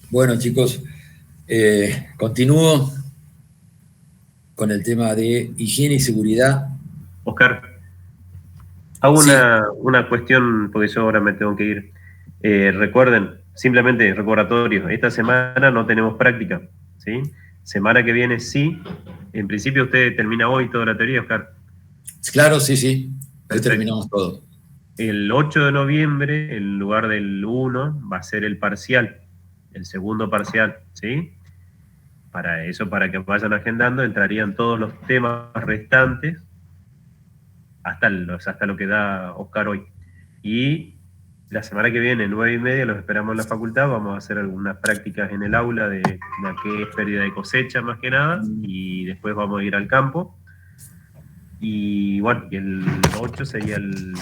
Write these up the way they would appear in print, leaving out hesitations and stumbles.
Bueno, chicos, continúo con el tema de higiene y seguridad. Oscar, hago Sí, una cuestión porque yo ahora me tengo que ir. Recuerden, simplemente recordatorio, esta semana no tenemos práctica, ¿sí? Semana que viene sí. En principio usted termina hoy toda la teoría, Oscar. claro, sí, sí. Hoy Perfecto. terminamos todo. El 8 de noviembre, en lugar del 1, va a ser el parcial, el segundo parcial, ¿sí? Para eso, para que vayan agendando, entrarían todos los temas restantes hasta lo que da Oscar hoy. Y la semana que viene, 9:30, los esperamos en la facultad. Vamos a hacer algunas prácticas en el aula de la que es pérdida de cosecha más que nada. Y después vamos a ir al campo. Y bueno, y el 8 sería el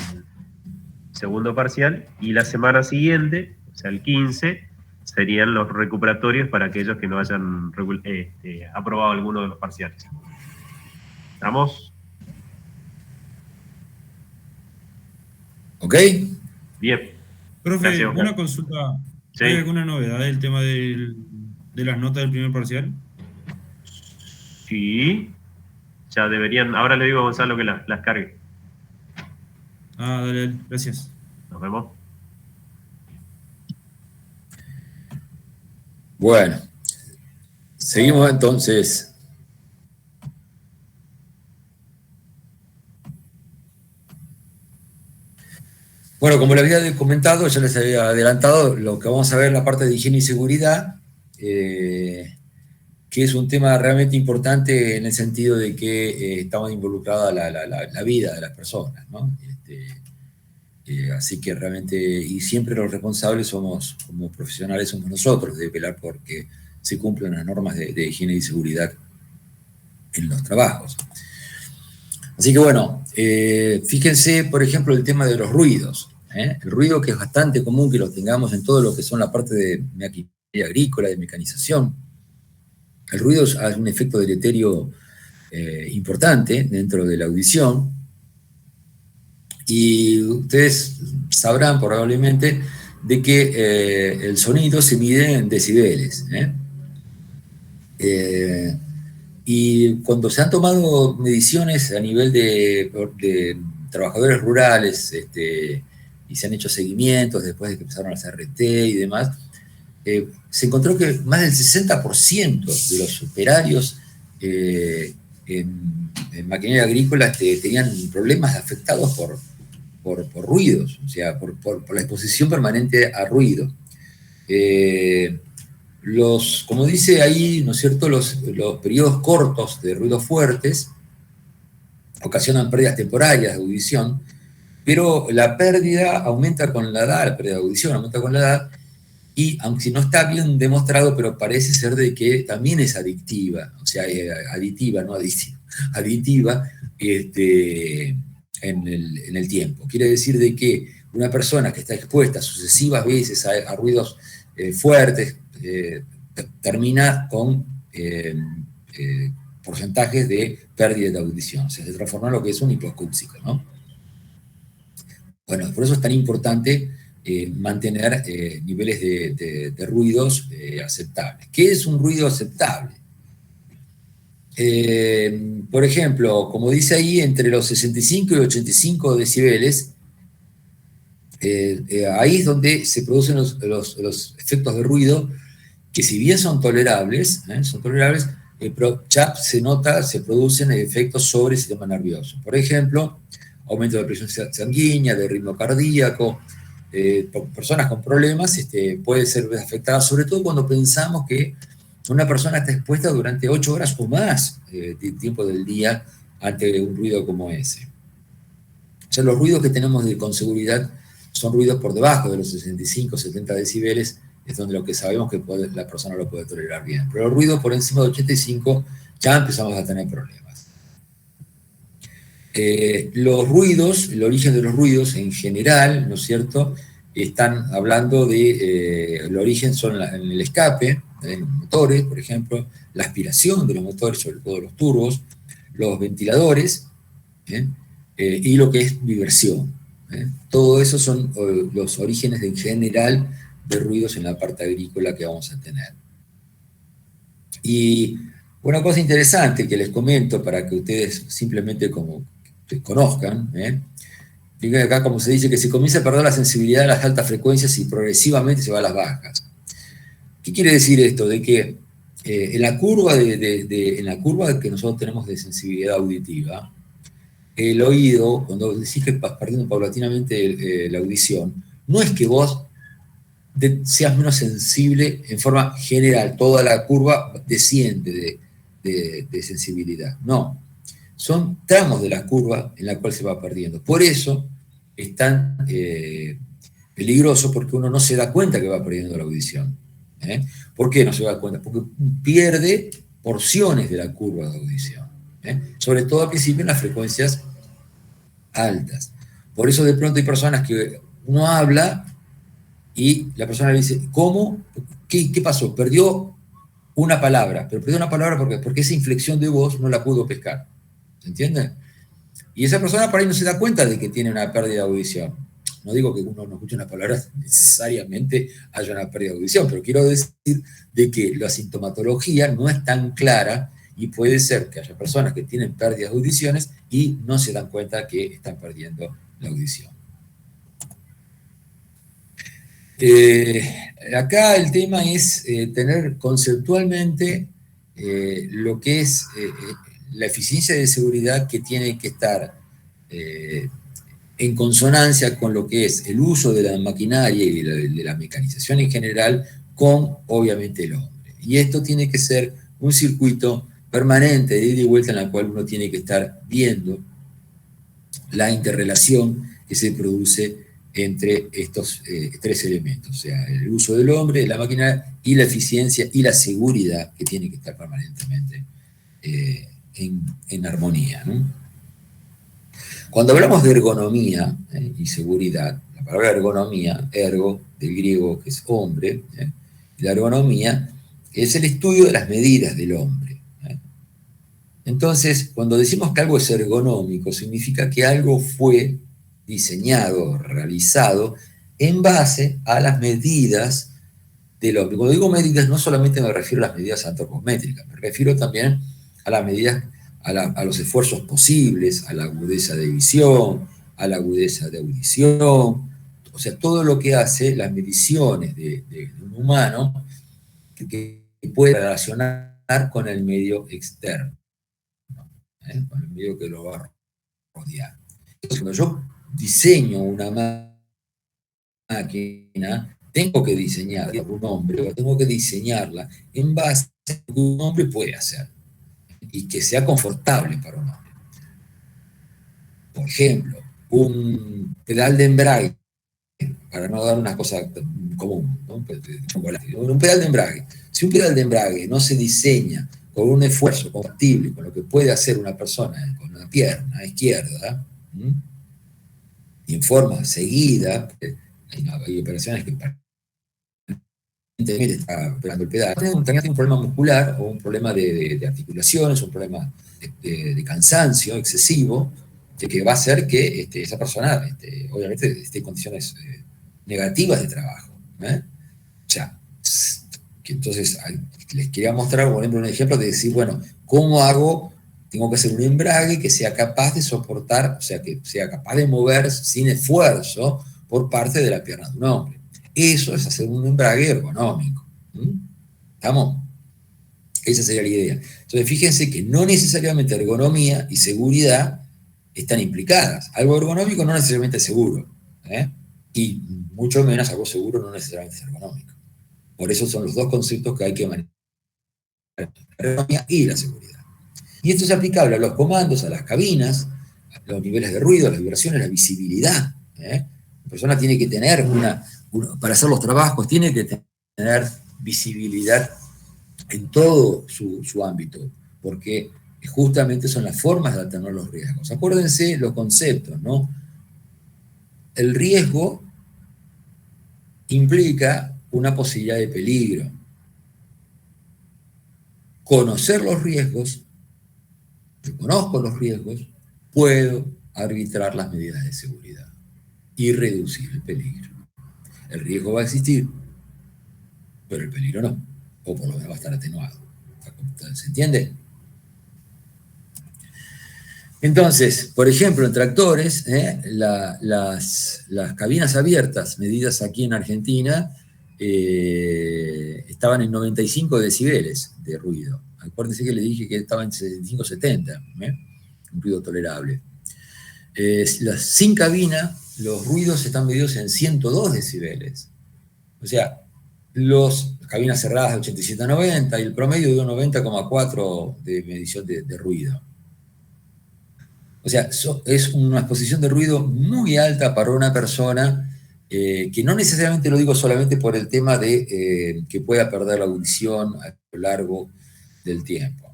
segundo parcial. Y la semana siguiente, o sea, el 15, serían los recuperatorios para aquellos que no hayan aprobado alguno de los parciales. ¿Estamos? ¿Ok? Bien. Profe, Gracias, Oscar. una consulta. ¿Hay Sí. alguna novedad del tema de las notas del primer parcial? Sí. Ya deberían. Ahora le digo a Gonzalo que las cargue. Dale, dale, gracias. Nos vemos. Bueno, seguimos entonces. Bueno, como les había comentado, ya les había adelantado, lo que vamos a ver en la parte de higiene y seguridad, que es un tema realmente importante en el sentido de que estamos involucrados la vida de las personas, ¿no? Así que realmente, y siempre los responsables somos, como profesionales, somos nosotros, de velar porque se cumplan las normas de higiene y seguridad en los trabajos. Así que bueno, fíjense, por ejemplo, el tema de los ruidos. El ruido, que es bastante común que lo tengamos en todo lo que son la parte de maquinaria agrícola, de mecanización. El ruido es un efecto deleterio importante dentro de la audición, y ustedes sabrán probablemente de que el sonido se mide en decibeles. Y cuando se han tomado mediciones a nivel de trabajadores rurales, y se han hecho seguimientos después de que empezaron las RT y demás, se encontró que más del 60% de los operarios en maquinaria agrícola tenían problemas afectados por ruidos, o sea, por la exposición permanente a ruido. Como dice ahí, ¿no es cierto?, los periodos cortos de ruidos fuertes ocasionan pérdidas temporarias de audición, pero la pérdida aumenta con la edad, la pérdida de audición aumenta con la edad, y aunque no está bien demostrado, pero parece ser de que también es adictiva, o sea, aditiva, no adictiva, aditiva en el tiempo. Quiere decir de que una persona que está expuesta sucesivas veces a ruidos fuertes, termina con porcentajes de pérdida de audición, o sea, se transforma en lo que es un hipoacúsico, ¿no? Bueno, por eso es tan importante mantener niveles de ruidos aceptables. ¿Qué es un ruido aceptable? Por ejemplo, como dice ahí, entre los 65 y 85 decibeles, ahí es donde se producen los efectos de ruido, que si bien son tolerables, pero ya se producen efectos sobre el sistema nervioso. Por ejemplo, aumento de presión sanguínea, de ritmo cardíaco. Personas con problemas puede ser afectada, sobre todo cuando pensamos que una persona está expuesta durante 8 horas o más de tiempo del día ante un ruido como ese. O sea, los ruidos que tenemos con seguridad son ruidos por debajo de los 65, 70 decibeles, es donde lo que sabemos que la persona lo puede tolerar bien. Pero el ruido por encima de 85 ya empezamos a tener problemas. Los ruidos, el origen de los ruidos en general, ¿no es cierto?, están hablando de, el origen son en el escape, en los motores, por ejemplo, la aspiración de los motores, sobre todo los turbos, los ventiladores, y lo que es vibración. Todo eso son los orígenes en general de ruidos en la parte agrícola que vamos a tener. Y una cosa interesante que les comento para que ustedes simplemente como conozcan, fíjense acá como se dice que se comienza a perder la sensibilidad a las altas frecuencias y progresivamente se va a las bajas. ¿Qué quiere decir esto? De que en la curva en la curva que nosotros tenemos de sensibilidad auditiva, el oído, cuando decís que vas perdiendo paulatinamente la audición, no es que vos seas menos sensible en forma general, toda la curva desciende de sensibilidad. No, son tramos de la curva en la cual se va perdiendo. Por eso es tan peligroso, porque uno no se da cuenta que va perdiendo la audición. ¿Por qué no se da cuenta? Porque pierde porciones de la curva de audición. Sobre todo al principio en las frecuencias altas. Por eso de pronto hay personas que uno habla y la persona le dice, ¿cómo? ¿Qué pasó? Perdió una palabra, pero perdió una palabra porque esa inflexión de voz no la pudo pescar. ¿Se entiende? Y esa persona por ahí no se da cuenta de que tiene una pérdida de audición. No digo que uno no escuche una palabra necesariamente haya una pérdida de audición, pero quiero decir de que la sintomatología no es tan clara y puede ser que haya personas que tienen pérdidas de audiciones y no se dan cuenta que están perdiendo la audición. Acá el tema es tener conceptualmente lo que es la eficiencia de seguridad que tiene que estar en consonancia con lo que es el uso de la maquinaria y de la mecanización en general con, obviamente, el hombre. Y esto tiene que ser un circuito permanente de ida y vuelta en la cual uno tiene que estar viendo la interrelación que se produce entre estos tres elementos, o sea, el uso del hombre, de la máquina y la eficiencia y la seguridad que tiene que estar permanentemente en armonía, ¿no? Cuando hablamos de ergonomía y seguridad, la palabra ergonomía, ergo, del griego que es hombre, y la ergonomía es el estudio de las medidas del hombre. Entonces, cuando decimos que algo es ergonómico, significa que algo fue diseñado, realizado, en base a las medidas del hombre. Cuando digo medidas, no solamente me refiero a las medidas antropométricas, me refiero también a las medidas, a los esfuerzos posibles, a la agudeza de visión, a la agudeza de audición, o sea, todo lo que hace las mediciones de un humano que puede relacionar con el medio externo, con el medio que lo va a rodear. Entonces, cuando yo diseño una máquina, tengo que diseñarla por un hombre, tengo que diseñarla en base a lo que un hombre puede hacer y que sea confortable para un hombre. Por ejemplo, un pedal de embrague, para no dar una cosa común, ¿no? Un pedal de embrague. Si un pedal de embrague no se diseña con un esfuerzo compatible con lo que puede hacer una persona con una pierna izquierda, y en forma seguida, hay operaciones que está operando el pedal, tiene un problema muscular o un problema de articulaciones, un problema de cansancio excesivo, que va a hacer que esa persona obviamente esté en condiciones negativas de trabajo. O sea, que entonces les quería mostrar, por ejemplo, un ejemplo de decir, bueno, ¿cómo hago? Tengo que hacer un embrague que sea capaz de soportar, o sea, que sea capaz de mover sin esfuerzo por parte de la pierna de un hombre. Eso es hacer un embrague ergonómico. ¿Estamos? Esa sería la idea. Entonces, fíjense que no necesariamente ergonomía y seguridad están implicadas. Algo ergonómico no necesariamente es seguro. Y mucho menos algo seguro no necesariamente es ergonómico. Por eso son los dos conceptos que hay que manejar: la ergonomía y la seguridad. Y esto es aplicable a los comandos, a las cabinas, a los niveles de ruido, a las vibraciones, a la visibilidad. La persona tiene que tener para hacer los trabajos, tiene que tener visibilidad en todo su ámbito, porque justamente son las formas de atenuar los riesgos. Acuérdense los conceptos, ¿no? El riesgo implica una posibilidad de peligro. Conocer los riesgos, yo conozco los riesgos, puedo arbitrar las medidas de seguridad y reducir el peligro. El riesgo va a existir, pero el peligro no, o por lo menos va a estar atenuado. ¿Se entiende? Entonces, por ejemplo, en tractores, las cabinas abiertas medidas aquí en Argentina estaban en 95 decibeles de ruido. Acuérdense que le dije que estaba en 65, 70, un ruido tolerable. Sin cabina, los ruidos están medidos en 102 decibeles. O sea, las cabinas cerradas de 87 a 90 y el promedio de 90,4 de medición de ruido. O sea, es una exposición de ruido muy alta para una persona que no necesariamente lo digo solamente por el tema de que pueda perder la audición a lo largo del tiempo.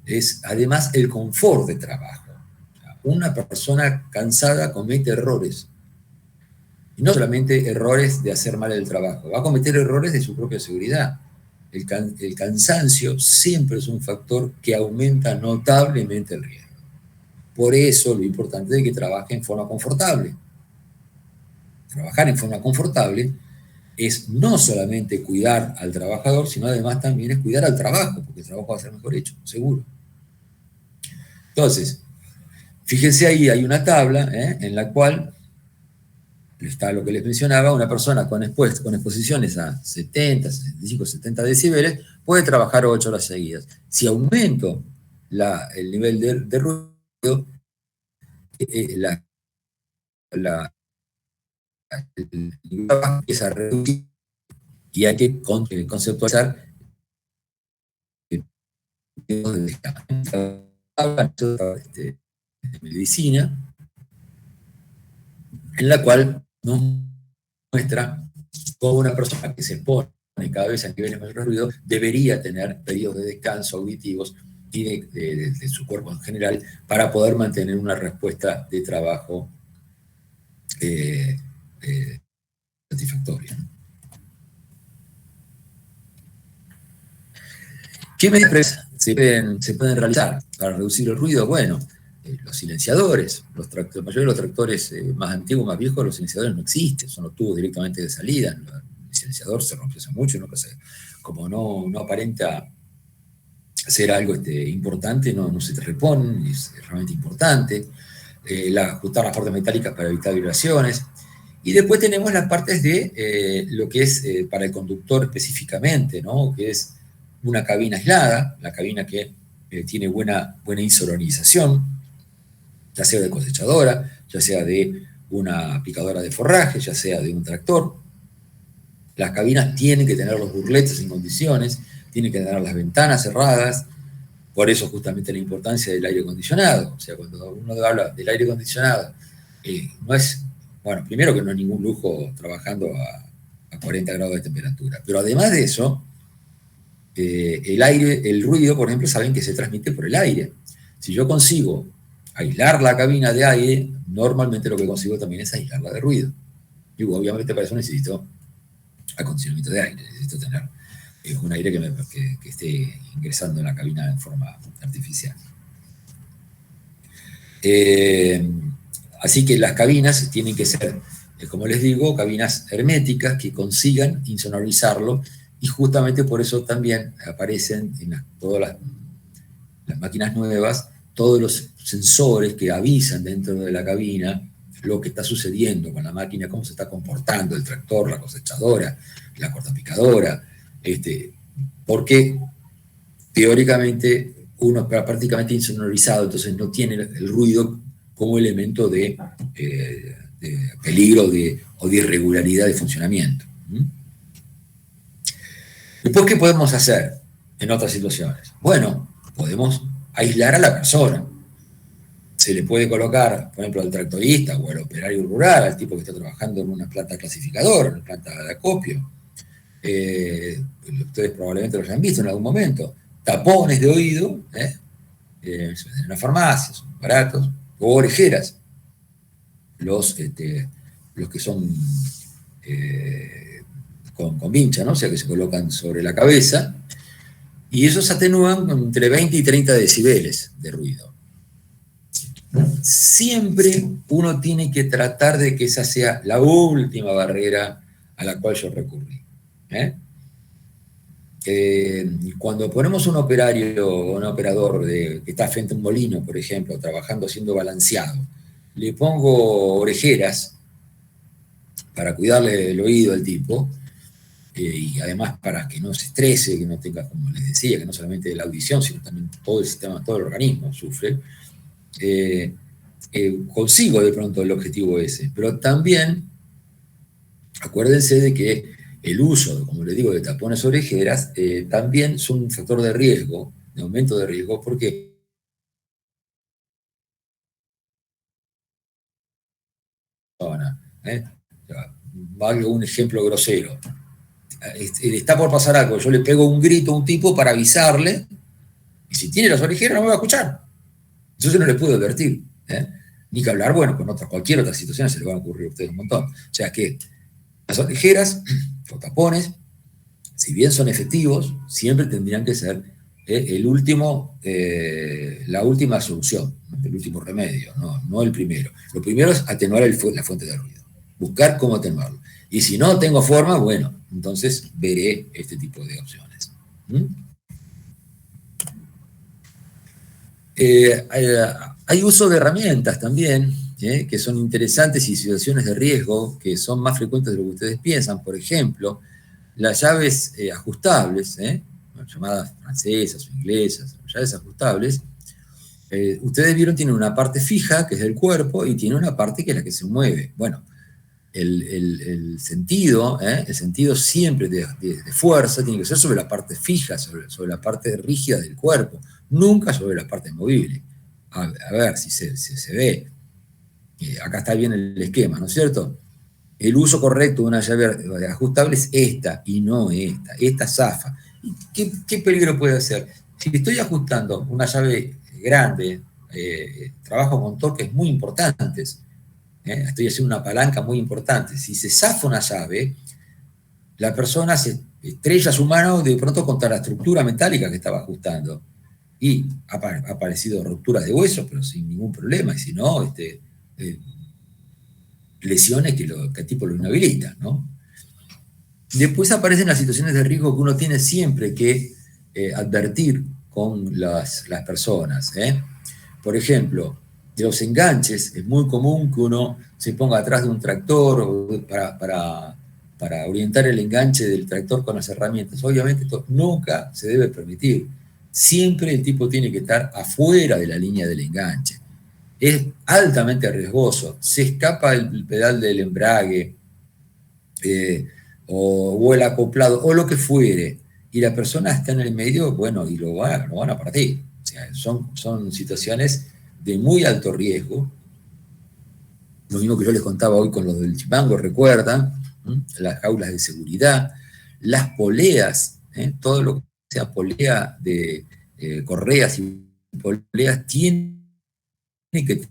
Es además el confort de trabajo. O sea, una persona cansada comete errores. Y no solamente errores de hacer mal el trabajo, va a cometer errores de su propia seguridad. El cansancio siempre es un factor que aumenta notablemente el riesgo. Por eso lo importante es que trabaje en forma confortable. Trabajar en forma confortable es no solamente cuidar al trabajador, sino además también es cuidar al trabajo, porque el trabajo va a ser mejor hecho, seguro. Entonces, fíjense ahí, hay una tabla en la cual está lo que les mencionaba, una persona con exposiciones a 70, 65, 70 decibeles puede trabajar 8 horas seguidas. Si aumento el nivel de ruido, empieza a reducir y hay que conceptualizar de medicina, en la cual nos muestra cómo una persona que se expone cada vez a niveles más de ruido debería tener periodos de descanso auditivos y de su cuerpo en general para poder mantener una respuesta de trabajo satisfactoria. ¿Qué medidas se pueden realizar para reducir el ruido? Bueno, los silenciadores, la mayoría de los tractores más antiguos, más viejos, los silenciadores no existen, son los tubos directamente de salida. El silenciador se rompió hace mucho, como no aparenta ser algo importante, no se te reponen, es realmente importante. Ajustar las puertas metálicas para evitar vibraciones. Y después tenemos las partes de lo que es para el conductor específicamente, ¿no? Que es una cabina aislada, la cabina que tiene buena insonorización, ya sea de cosechadora, ya sea de una picadora de forraje, ya sea de un tractor. Las cabinas tienen que tener los burletes en condiciones, tienen que tener las ventanas cerradas, por eso justamente la importancia del aire acondicionado. O sea, cuando uno habla del aire acondicionado, no es, bueno, primero que no es ningún lujo trabajando a 40 grados de temperatura, pero además de eso, el ruido, por ejemplo, saben que se transmite por el aire. Si yo consigo aislar la cabina de aire, normalmente lo que consigo también es aislarla de ruido. Y obviamente para eso necesito acondicionamiento de aire, necesito tener un aire que esté ingresando en la cabina en forma artificial. Así que las cabinas tienen que ser, como les digo, cabinas herméticas que consigan insonorizarlo, y justamente por eso también aparecen en todas las máquinas nuevas todos los sensores que avisan dentro de la cabina lo que está sucediendo con la máquina, cómo se está comportando el tractor, la cosechadora, la cortapicadora, porque teóricamente uno está prácticamente insonorizado, entonces no tiene el ruido como elemento de peligro o de irregularidad de funcionamiento. Después, ¿qué podemos hacer en otras situaciones? Bueno, podemos aislar a la persona. Se le puede colocar, por ejemplo, al tractorista o al operario rural, al tipo que está trabajando en una planta clasificadora, en una planta de acopio. Ustedes probablemente lo hayan visto en algún momento. Tapones de oído, en las farmacias, son baratos, o orejeras. Los que son con vincha, ¿no? O sea, que se colocan sobre la cabeza, y esos atenúan entre 20 y 30 decibeles de ruido. Siempre uno tiene que tratar de que esa sea la última barrera a la cual yo recurrí. Cuando ponemos un operario o un operador que está frente a un molino, por ejemplo, trabajando haciendo balanceado, le pongo orejeras para cuidarle el oído al tipo, y además para que no se estrese, que no tenga, como les decía, que no solamente la audición, sino también todo el sistema, todo el organismo sufre, consigo de pronto el objetivo ese. Pero también, acuérdense de que el uso, como les digo, de tapones orejeras, también son un factor de riesgo, de aumento de riesgo, porque valgo un ejemplo grosero. Está por pasar algo, yo le pego un grito a un tipo para avisarle, y si tiene las orejeras no me va a escuchar. Entonces no le puedo advertir. Ni que hablar, bueno, con cualquier otra situación se le van a ocurrir a ustedes un montón. O sea que las orejeras o tapones, si bien son efectivos, siempre tendrían que ser la última solución, el último remedio, no el primero. Lo primero es atenuar la fuente de ruido, buscar cómo atenuarlo. Y si no tengo forma, bueno, entonces veré este tipo de opciones. Hay uso de herramientas también, que son interesantes y situaciones de riesgo que son más frecuentes de lo que ustedes piensan. Por ejemplo, las llaves ajustables, llamadas francesas o inglesas, llaves ajustables, ustedes vieron, tienen una parte fija, que es el cuerpo, y tiene una parte que es la que se mueve. Bueno, el sentido siempre de fuerza tiene que ser sobre la parte fija, sobre la parte rígida del cuerpo, nunca sobre la parte movible. A ver si se ve. Acá está bien el esquema, ¿no es cierto? El uso correcto de una llave ajustable es esta y no esta. Esta zafa. ¿Qué peligro puede hacer? Si estoy ajustando una llave grande, trabajo con torques muy importantes, estoy haciendo una palanca muy importante. Si se zafa una llave, la persona se estrella su mano de pronto contra la estructura metálica que estaba ajustando. Y ha aparecido rupturas de huesos, pero sin ningún problema. Y si no, lesiones que el tipo lo inhabilitan, ¿no? Después aparecen las situaciones de riesgo que uno tiene siempre que advertir con las personas. Por ejemplo, de los enganches, es muy común que uno se ponga atrás de un tractor para orientar el enganche del tractor con las herramientas. Obviamente esto nunca se debe permitir. Siempre el tipo tiene que estar afuera de la línea del enganche. Es altamente riesgoso. Se escapa el pedal del embrague, o el acoplado, o lo que fuere, y la persona está en el medio, bueno, y lo van a partir. O sea, son situaciones de muy alto riesgo. Lo mismo que yo les contaba hoy con los del chimango, recuerdan, las jaulas de seguridad, las poleas, todo lo que sea polea de correas y poleas tiene que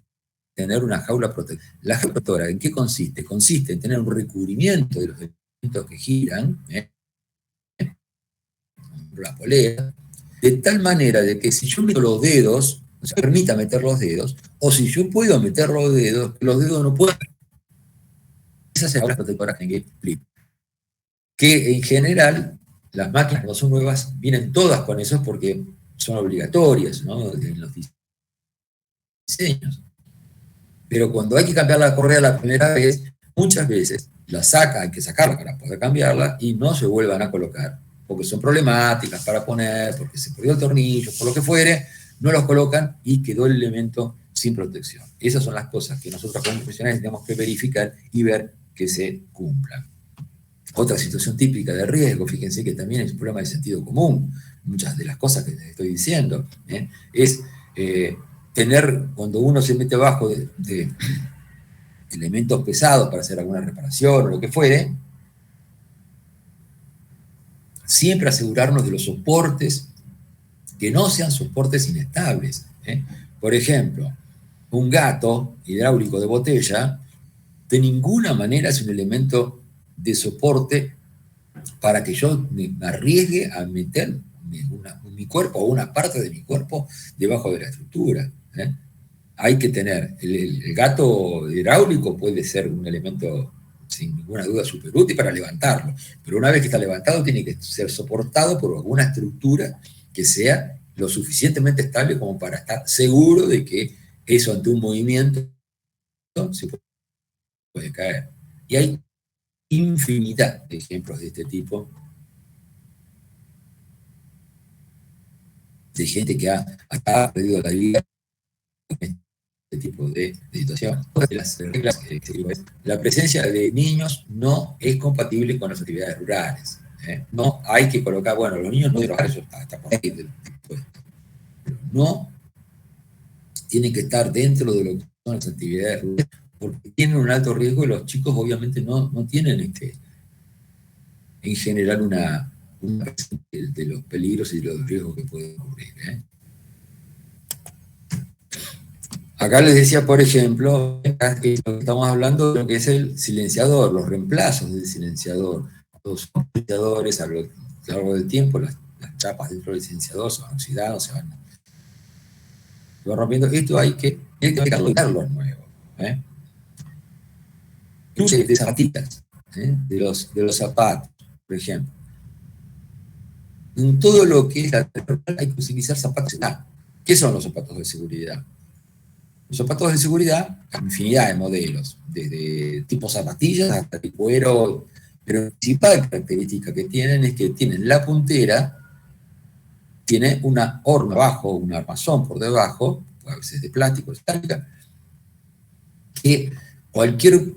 tener una jaula protectora. La jaula protectora, ¿en qué consiste? Consiste en tener un recubrimiento de los elementos que giran, la polea, de tal manera de que si yo meto los dedos, o sea, permita meter los dedos, o si yo puedo meter los dedos no pueden. Esas son las protectoras en Flip. Que en general, las máquinas cuando son nuevas vienen todas con eso porque son obligatorias, ¿no?, en los diseños. Pero cuando hay que cambiar la correa la primera vez, muchas veces hay que sacarla para poder cambiarla y no se vuelvan a colocar, porque son problemáticas para poner, porque se perdió el tornillo, por lo que fuere, no los colocan y quedó el elemento sin protección. Esas son las cosas que nosotros como profesionales tenemos que verificar y ver que se cumplan. Otra situación típica de riesgo, fíjense que también es un problema de sentido común, muchas de las cosas que les estoy diciendo, es tener, cuando uno se mete abajo de elementos pesados para hacer alguna reparación o lo que fuere, siempre asegurarnos de los soportes que no sean soportes inestables. Por ejemplo, un gato hidráulico de botella de ninguna manera es un elemento de soporte para que yo me arriesgue a meter mi cuerpo o una parte de mi cuerpo debajo de la estructura. Hay que tener, el gato hidráulico puede ser un elemento sin ninguna duda súper útil para levantarlo, pero una vez que está levantado tiene que ser soportado por alguna estructura que sea lo suficientemente estable como para estar seguro de que eso ante un movimiento se puede caer. Y hay infinidad de ejemplos de este tipo, de gente que ha perdido la vida en este tipo de situación. Las reglas la presencia de niños no es compatible con las actividades rurales. No hay que colocar, bueno, los niños no deben trabajar, eso está por ahí, pero no tienen que estar dentro de lo que son las actividades rurales, porque tienen un alto riesgo y los chicos obviamente no tienen en general una de los peligros y de los riesgos que pueden ocurrir. Acá les decía, por ejemplo, que estamos hablando de lo que es el silenciador, los reemplazos del silenciador. Los silenciadores a lo largo del tiempo, las chapas dentro del silenciador se van oxidando, se van rompiendo. Esto hay que colocarlo nuevo. Luces de zapatillas, de los zapatos, por ejemplo. En todo lo que es la hay que utilizar zapatos de seguridad. ¿Qué son los zapatos de seguridad? Los zapatos de seguridad, hay infinidad de modelos, desde tipo zapatillas hasta tipo cuero, pero la principal característica que tienen es que tienen la puntera, tiene una horma abajo, un armazón por debajo, a veces de plástico, estática, que cualquier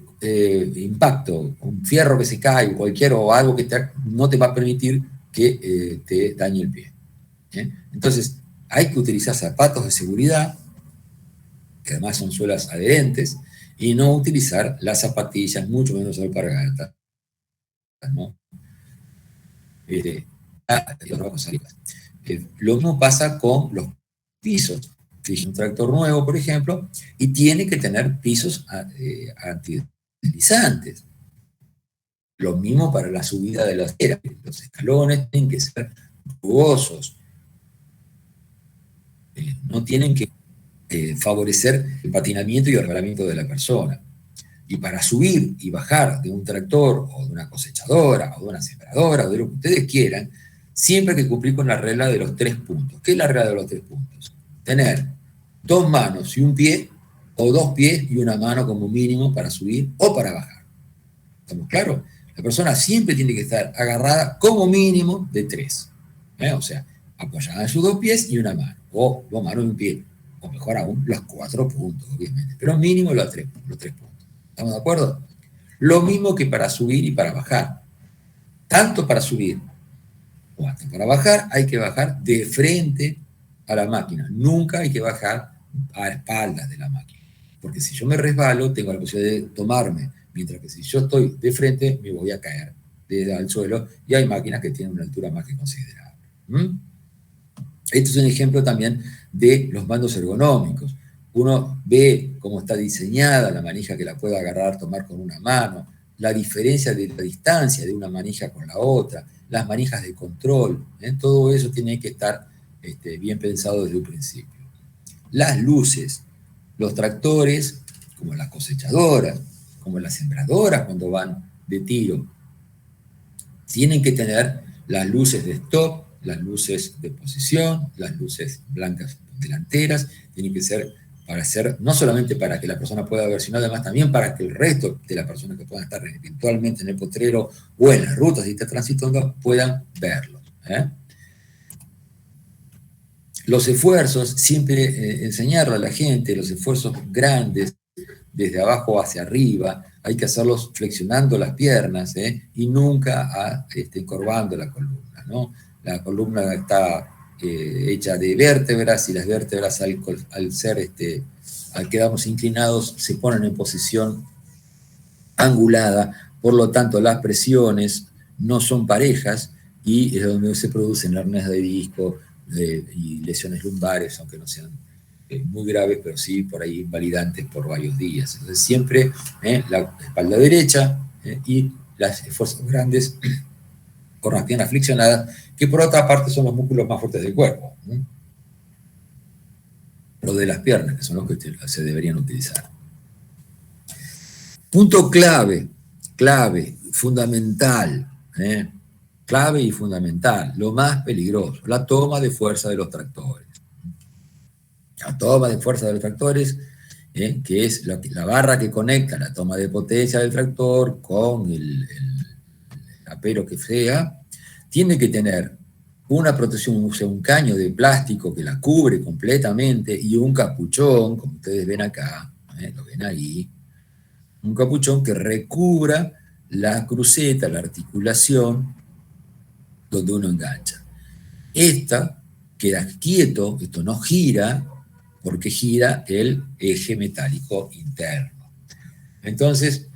impacto, un fierro que se cae, o algo que no te va a permitir que te dañe el pie. Entonces, hay que utilizar zapatos de seguridad, que además son suelas adherentes, y no utilizar las zapatillas, mucho menos alpargatas, ¿no? Lo mismo pasa con los pisos. Fíjense, un tractor nuevo, por ejemplo, y tiene que tener pisos antideslizantes. Lo mismo para la subida de las escaleras. Los escalones tienen que ser rugosos. No tienen que favorecer el patinamiento y el resbalamiento de la persona. Y para subir y bajar de un tractor o de una cosechadora o de una sembradora o de lo que ustedes quieran, siempre hay que cumplir con la regla de los 3 puntos. ¿Qué es la regla de los 3 puntos? Tener 2 manos y un pie, o 2 pies y una mano como mínimo para subir o para bajar. ¿Estamos claros? La persona siempre tiene que estar agarrada como mínimo de 3. O sea, apoyada en sus 2 pies y una mano, o 2 manos y un pie, o mejor aún, los 4 puntos, obviamente, pero mínimo los 3 puntos. ¿Estamos de acuerdo? Lo mismo que para subir y para bajar. Tanto para subir cuanto para bajar, hay que bajar de frente a la máquina. Nunca hay que bajar a espaldas de la máquina. Porque si yo me resbalo, tengo la posibilidad de tomarme. Mientras que si yo estoy de frente, me voy a caer desde el suelo. Y hay máquinas que tienen una altura más que considerable. Esto es un ejemplo también de los mandos ergonómicos. Uno ve cómo está diseñada la manija que la puede agarrar, tomar con una mano, la diferencia de la distancia de una manija con la otra, las manijas de control, todo eso tiene que estar bien pensado desde un principio. Las luces, los tractores, como las cosechadoras, como las sembradoras cuando van de tiro, tienen que tener las luces de stop, las luces de posición, las luces blancas delanteras, tienen que ser no solamente para que la persona pueda ver, sino además también para que el resto de las personas que puedan estar eventualmente en el potrero o en las rutas y está transitando puedan verlo. Los esfuerzos, siempre enseñarle a la gente, los esfuerzos grandes, desde abajo hacia arriba, hay que hacerlos flexionando las piernas y nunca encorvando la columna, ¿no? La columna está hecha de vértebras y las vértebras al quedarnos inclinados se ponen en posición angulada, por lo tanto las presiones no son parejas y es donde se producen hernias de disco y lesiones lumbares, aunque no sean muy graves, pero sí por ahí invalidantes por varios días. Entonces siempre la espalda derecha y los esfuerzos grandes con las piernas flexionadas, que por otra parte son los músculos más fuertes del cuerpo. Los de las piernas, que son los que se deberían utilizar. Punto clave clave, fundamental, clave y fundamental, lo más peligroso, la toma de fuerza de los tractores. La toma de fuerza de los tractores, que es la barra que conecta la toma de potencia del tractor con el apero que sea, tiene que tener una protección, o sea, un caño de plástico que la cubre completamente y un capuchón, como ustedes ven acá, lo ven ahí, un capuchón que recubra la cruceta, la articulación donde uno engancha. Esta queda quieto, esto no gira, porque gira el eje metálico interno. Entonces,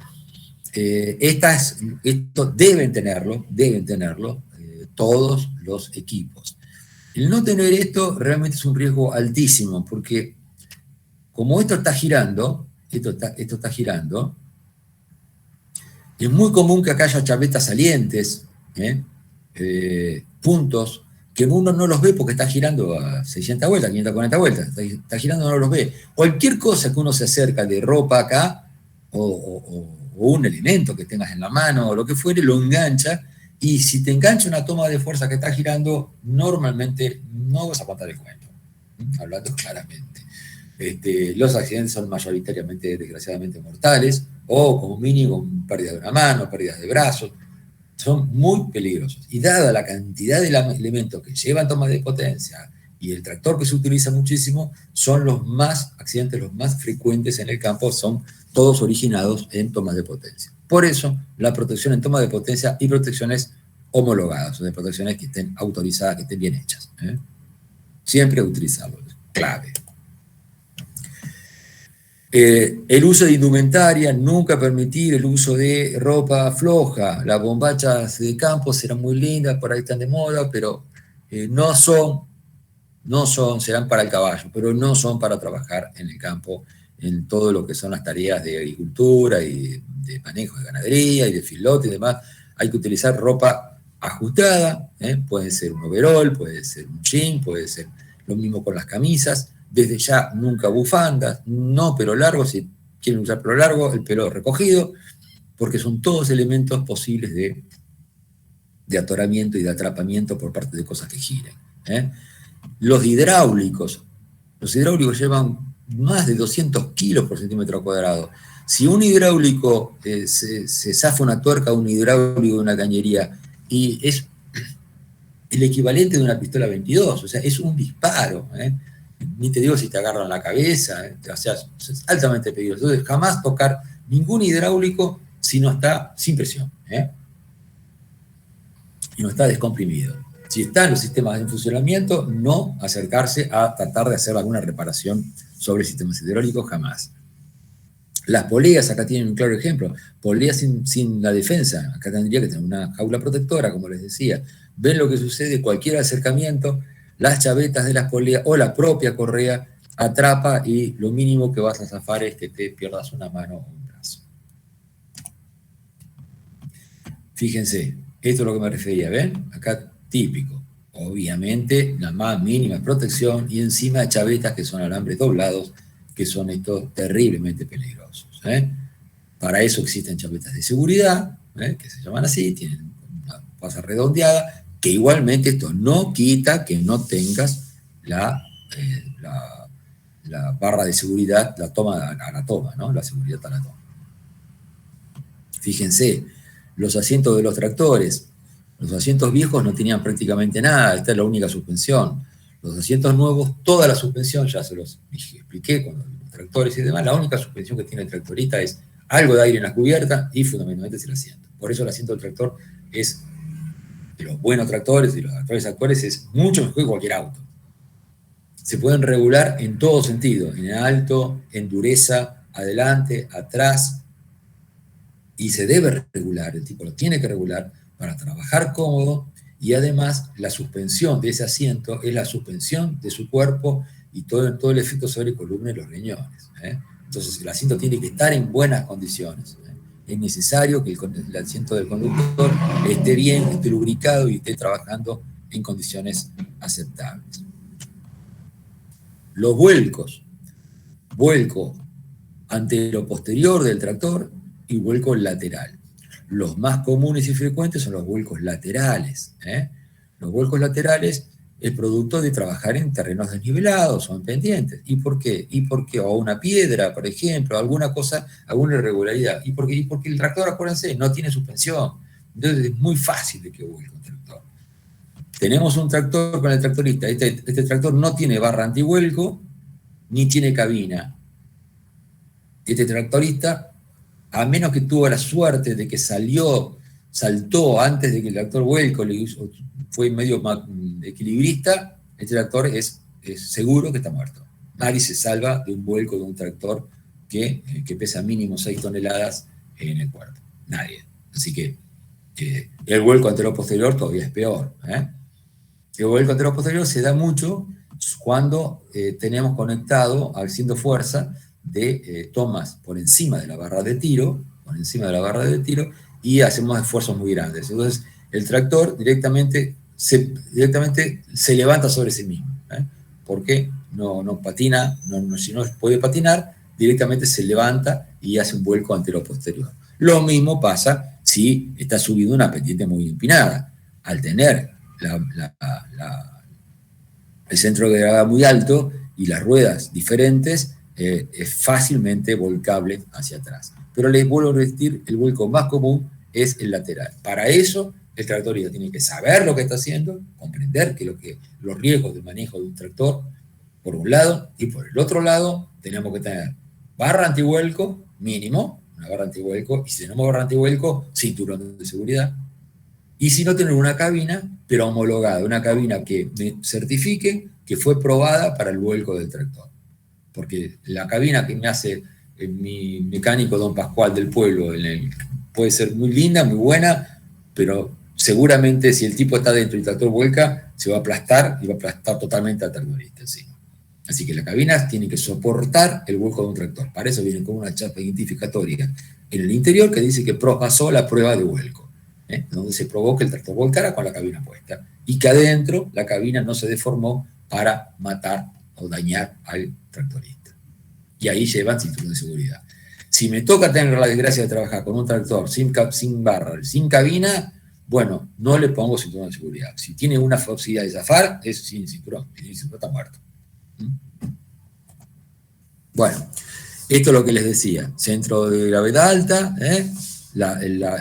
esto deben tenerlo todos los equipos. El no tener esto realmente es un riesgo altísimo, porque como esto está girando, es muy común que acá haya chavetas salientes, puntos, que uno no los ve porque está girando a 600 vueltas, 540 vueltas, está girando, no los ve. Cualquier cosa que uno se acerca de ropa acá, o un elemento que tengas en la mano, o lo que fuere, lo engancha, y si te engancha una toma de fuerza que está girando, normalmente no vas a aguantar el cuento, hablando claramente. Los accidentes son mayoritariamente, desgraciadamente, mortales, o como mínimo pérdida de una mano, pérdidas de brazos, son muy peligrosos. Y dada la cantidad de elementos que llevan tomas de potencia y el tractor que se utiliza muchísimo, son los accidentes los más frecuentes en el campo, son todos originados en tomas de potencia. Por eso, la protección en toma de potencia y protecciones homologadas, o de protecciones que estén autorizadas, que estén bien hechas. Siempre utilizarlo, es clave. El uso de indumentaria, nunca permitir el uso de ropa floja. Las bombachas de campo serán muy lindas, por ahí están de moda, pero no son, serán para el caballo, pero no son para trabajar en el campo, en todo lo que son las tareas de agricultura y de manejo de ganadería y de filote y demás. Hay que utilizar ropa ajustada, puede ser un overol, puede ser un jean, puede ser lo mismo con las camisas. Desde ya, nunca bufandas, no pelo largo, si quieren usar pelo largo, el pelo recogido, porque son todos elementos posibles de atoramiento y de atrapamiento por parte de cosas que giren. Los hidráulicos llevan más de 200 kilos por centímetro cuadrado. Si un hidráulico se zafa una tuerca a un hidráulico de una cañería y es el equivalente de una pistola 22, o sea, es un disparo, ni te digo si te agarran la cabeza, o sea, es altamente peligroso. Entonces, jamás tocar ningún hidráulico si no está sin presión, y no está descomprimido. Si están los sistemas en funcionamiento, no acercarse a tratar de hacer alguna reparación sobre sistemas hidráulicos, jamás. Las poleas, acá tienen un claro ejemplo, poleas sin la defensa, acá tendría que tener una jaula protectora, como les decía. Ven lo que sucede, cualquier acercamiento, las chavetas de las poleas o la propia correa atrapa y lo mínimo que vas a zafar es que te pierdas una mano o un brazo. Fíjense, esto es lo que me refería, ¿ven? Acá típico. Obviamente, la más mínima protección y encima chavetas que son alambres doblados, que son estos terriblemente peligrosos. Para eso existen chavetas de seguridad, que se llaman así, tienen una base redondeada, que igualmente esto no quita que no tengas la barra de seguridad, la toma a la toma, ¿no? La seguridad a la toma. Fíjense, los asientos de los tractores, los asientos viejos no tenían prácticamente nada, esta es la única suspensión. Los asientos nuevos, toda la suspensión, ya se los expliqué con los tractores y demás, la única suspensión que tiene el tractorista es algo de aire en la cubierta y fundamentalmente es el asiento. Por eso el asiento del tractor es, de los buenos tractores y los tractores actuales, es mucho mejor que cualquier auto. Se pueden regular en todo sentido, en alto, en dureza, adelante, atrás, y se debe regular, el tipo lo tiene que regular para trabajar cómodo, y además la suspensión de ese asiento es la suspensión de su cuerpo y todo el efecto sobre columna y los riñones. Entonces el asiento tiene que estar en buenas condiciones. Es necesario que el asiento del conductor esté bien, esté lubricado y esté trabajando en condiciones aceptables. Los vuelcos. Vuelco antero posterior del tractor y vuelco lateral. Los más comunes y frecuentes son los vuelcos laterales. Los vuelcos laterales es producto de trabajar en terrenos desnivelados o en pendientes. ¿Y por qué? O una piedra, por ejemplo, alguna cosa, alguna irregularidad. ¿Y por qué? Porque el tractor, acuérdense, no tiene suspensión. Entonces es muy fácil de que vuelque un tractor. Tenemos un tractor con el tractorista. Este tractor no tiene barra antivuelco, ni tiene cabina. Este tractorista, a menos que tuvo la suerte de que saltó antes de que el tractor vuelco, fue medio equilibrista, este tractor es seguro que está muerto. Nadie se salva de un vuelco de un tractor que pesa mínimo 6 toneladas en el cuerpo. Nadie. Así que el vuelco antero-posterior todavía es peor. El vuelco antero-posterior se da mucho cuando tenemos conectado, haciendo fuerza, de tomas por encima de la barra de tiro, y hacemos esfuerzos muy grandes. Entonces, el tractor directamente se levanta sobre sí mismo, porque no patina, si no puede patinar, directamente se levanta y hace un vuelco antero-posterior. Lo mismo pasa si está subiendo una pendiente muy empinada. Al tener el centro de gravedad muy alto y las ruedas diferentes, es fácilmente volcable hacia atrás. Pero les vuelvo a repetir, el vuelco más común es el lateral. Para eso, el tractorista tiene que saber lo que está haciendo, comprender los riesgos de manejo de un tractor, por un lado, y por el otro lado, tenemos que tener barra antivuelco, mínimo, una barra antivuelco, y si tenemos barra antivuelco, cinturón de seguridad. Y si no, tener una cabina, pero homologada, una cabina que me certifique que fue probada para el vuelco del tractor. Porque la cabina que me hace mi mecánico Don Pascual del pueblo puede ser muy linda, muy buena, pero seguramente si el tipo está dentro y el tractor vuelca, se va a aplastar y va a aplastar totalmente al tractorista encima. Así que la cabina tiene que soportar el vuelco de un tractor. Para eso viene con una chapa identificatoria en el interior que dice que pasó la prueba de vuelco, donde se probó que el tractor volcara con la cabina puesta y que adentro la cabina no se deformó para matar o dañar al tractorista. Y ahí llevan cinturón de seguridad. Si me toca tener la desgracia de trabajar con un tractor sin barra, sin cabina, bueno, no le pongo cinturón de seguridad. Si tiene una posibilidad de zafar, es sin cinturón. Y el cinturón está muerto. Bueno, esto es lo que les decía. Centro de gravedad alta,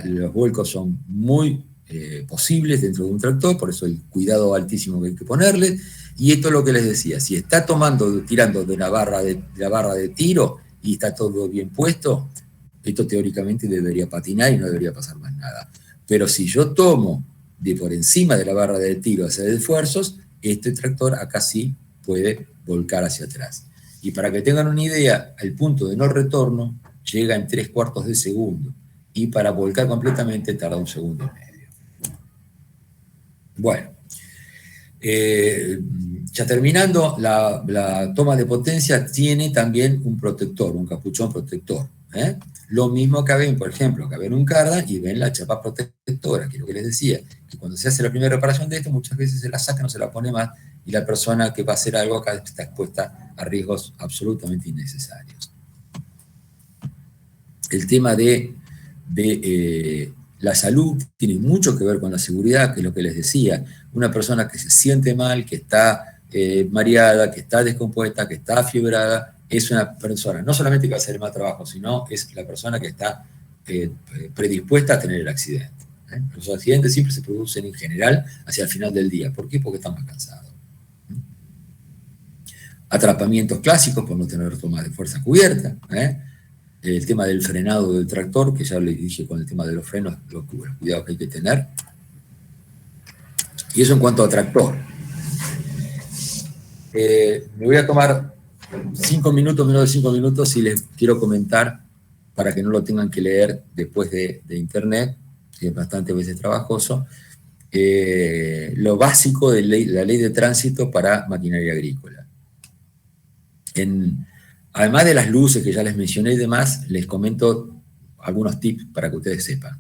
los vuelcos son muy posibles dentro de un tractor, por eso el cuidado altísimo que hay que ponerle. Y esto es lo que les decía, si está tirando de la barra de tiro y está todo bien puesto, esto teóricamente debería patinar y no debería pasar más nada. Pero si yo tomo de por encima de la barra de tiro hacer esfuerzos, este tractor acá sí puede volcar hacia atrás. Y para que tengan una idea, el punto de no retorno llega en 3/4 de segundo. Y para volcar completamente tarda 1,5 segundos. Bueno. Ya terminando, la toma de potencia tiene también un protector, un capuchón protector. Lo mismo que ven, por ejemplo, que ven un cardan y ven la chapa protectora, que es lo que les decía, que cuando se hace la primera reparación de esto, muchas veces se la saca, no se la pone más, y la persona que va a hacer algo acá está expuesta a riesgos absolutamente innecesarios. El tema de la salud tiene mucho que ver con la seguridad, que es lo que les decía. Una persona que se siente mal, que está mareada, que está descompuesta, que está afiebrada, es una persona no solamente que va a hacer el mal trabajo, sino es la persona que está predispuesta a tener el accidente. Los accidentes siempre se producen en general hacia el final del día. ¿Por qué? Porque están más cansados. Atrapamientos clásicos por no tener toma de fuerza cubierta. El tema del frenado del tractor, que ya les dije con el tema de los frenos, los cuidados que hay que tener. Y eso en cuanto a tractor. Me voy a tomar 5 minutos, menos de 5 minutos, y les quiero comentar, para que no lo tengan que leer después de internet, que es bastante veces trabajoso, lo básico de la ley de tránsito para maquinaria agrícola. Además de las luces que ya les mencioné y demás, les comento algunos tips para que ustedes sepan.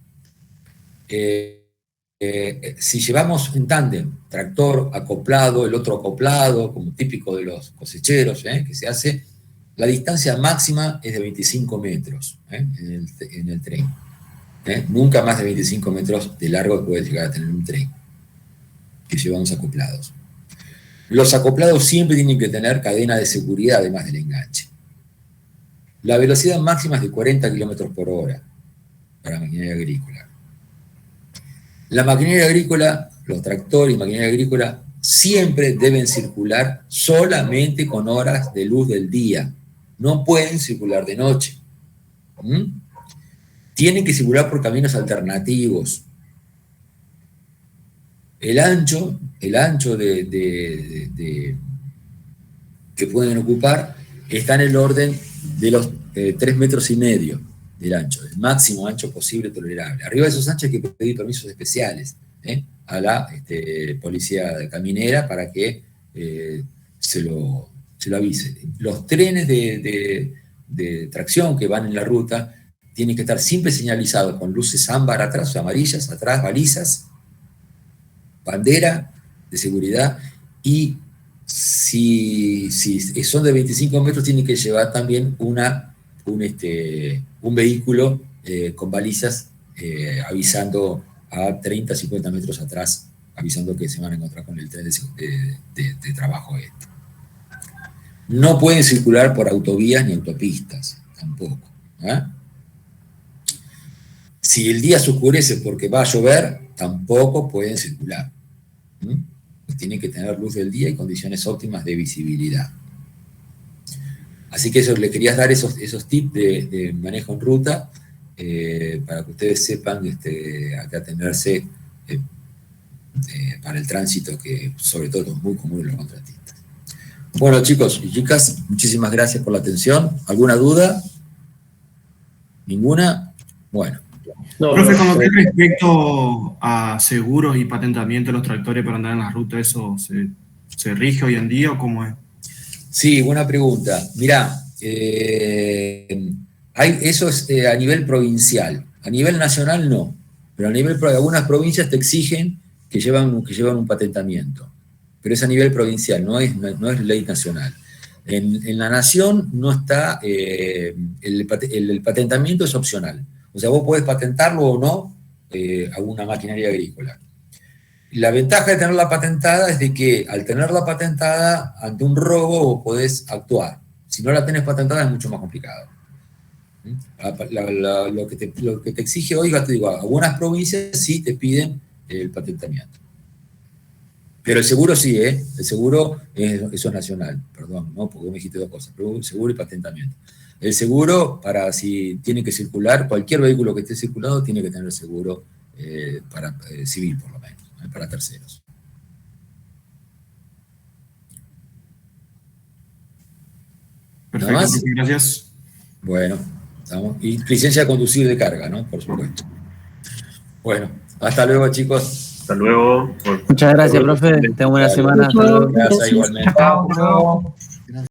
Si llevamos en tándem, tractor acoplado, el otro acoplado, como típico de los cosecheros, que se hace, la distancia máxima es de 25 metros en el tren. Nunca más de 25 metros de largo puede llegar a tener un tren que llevamos acoplados. Los acoplados siempre tienen que tener cadena de seguridad además del enganche. La velocidad máxima es de 40 km por hora para maquinaria agrícola. La maquinaria agrícola, los tractores y maquinaria agrícola siempre deben circular solamente con horas de luz del día. No pueden circular de noche. Tienen que circular por caminos alternativos. El ancho que pueden ocupar está en el orden de los 3,5 metros del ancho, el máximo ancho posible tolerable. Arriba de esos anchos hay que pedir permisos especiales a la policía caminera para que se lo avise. Los trenes de tracción que van en la ruta tienen que estar siempre señalizados con luces ámbar atrás, o sea, amarillas atrás, balizas, bandera de seguridad, y si son de 25 metros tienen que llevar también un vehículo con balizas avisando a 30, 50 metros atrás, avisando que se van a encontrar con el tren de trabajo este. No pueden circular por autovías ni autopistas, tampoco. Si el día se oscurece porque va a llover, tampoco pueden circular. Pues tienen que tener luz del día y condiciones óptimas de visibilidad. Así que eso, le quería dar esos tips de manejo en ruta para que ustedes sepan a qué atenerse para el tránsito, que sobre todo es muy común en los contratistas. Bueno, chicos y chicas, muchísimas gracias por la atención. ¿Alguna duda? ¿Ninguna? Bueno. No, Profe, con respecto a seguros y patentamiento de los tractores para andar en la ruta, ¿eso se rige hoy en día o cómo es? Sí, buena pregunta. Mirá, eso es a nivel provincial. A nivel nacional no, pero a nivel algunas provincias te exigen que llevan un patentamiento. Pero es a nivel provincial, no es ley nacional. En la nación no está, el patentamiento es opcional. O sea, vos podés patentarlo o no a una maquinaria agrícola. La ventaja de tenerla patentada es de que al tenerla patentada, ante un robo vos podés actuar. Si no la tenés patentada es mucho más complicado. Lo que te exige hoy, te digo, algunas provincias sí te piden el patentamiento. Pero el seguro sí, el seguro, eso es nacional, perdón, ¿no? Porque me dijiste dos cosas, seguro y patentamiento. El seguro, para si tiene que circular, cualquier vehículo que esté circulando tiene que tener seguro para civil, por lo menos, para terceros. Perfecto, ¿Nada más? gracias. Bueno, estamos. Y licencia de conducir de carga, ¿no? Por supuesto. Bueno, hasta luego, chicos. Hasta luego. Muchas gracias, profe. Tenga buena semana. Hasta luego. Gracias, igualmente. Chao.